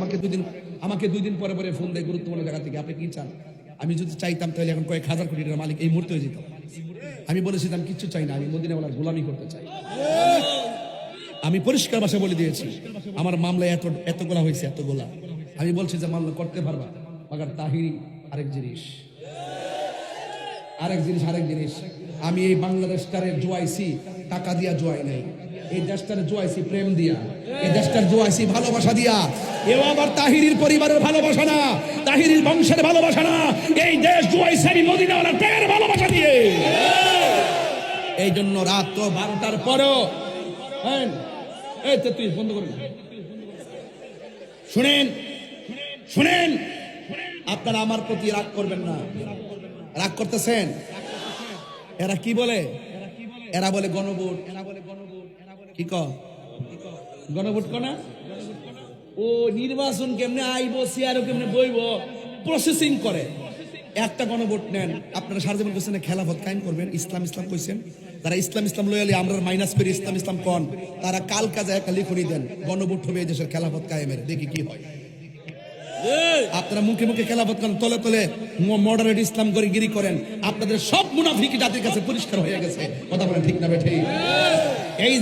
আমাকে 2 দিন পরে পরে ফোন দেয় গুরুত্বপূর্ণ জায়গা থেকে, আপনি কি চান? আমি যদি চাইতাম তাহলে এখন কয়েক হাজার কোটি টাকার মালিক এই মুহূর্তে হয়ে যেতাম। আমি বলেছিলাম কিচ্ছু চাই না, আমি মদিনাওয়ালার গোলামি করতে চাই। আমি পরিষ্কার ভাষায় বলে দিয়েছি, আমার মামলায় এতগুলা হয়েছে, এতগুলা। আমি বলছি যে মামলা করতে পারবা, মাগার তাহিরি আরেক জিনিস। আমি এই বাংলাদেশটারে জোয়াইছি টাকা দিয়া, জোয়াই নাই। এই দেশটারে জোয়াইছি প্রেম দিয়া, এই দেশটার জোয়াইছি ভালোবাসা দিয়া। এও আবার তাহিরির পরিবারের ভালোবাসা না, তাহিরির বংশের ভালোবাসা না, এই দেশ জোয়াইছি আমি মদিনাওয়ালার প্রেমের ভালোবাসা দিয়ে। এই জন্য রাত তো 12টার পরও তুই বন্ধ করুন। শুনেন, আপনারা আমার প্রতি রাগ করবেন না। রাগ করতেছেন? এরা কি বলে? এরা বলে গণভোট। কি গণভোট কনা? ও নির্বাচন কেমনে আইব, সিআরও কেমনে বইব, প্রসেসিং করে। একটা গণভোট নেন, আপনারা সারা জীবন কোশ্চেনে খেলাফত কায়েম করবেন, ইসলাম কইছেন। তারা ইসলাম লয়ালি আমরা মাইনাস করে ইসলাম কন, তারা কাল কাজে একটা লিখনি দেন, গণভোট হবে এই দেশের খেলাফত কায়েমের, দেখি কি হয়। আপনারা মুখে মুখে খেলাফত করেন, তলে তলে মডারেট ইসলাম করে গিরি করেন। আপনাদের সব মুনাফিক জাতির কাছে পরিষ্কার হয়ে গেছে। কথা বলেন ঠিক না বেঠিক? এই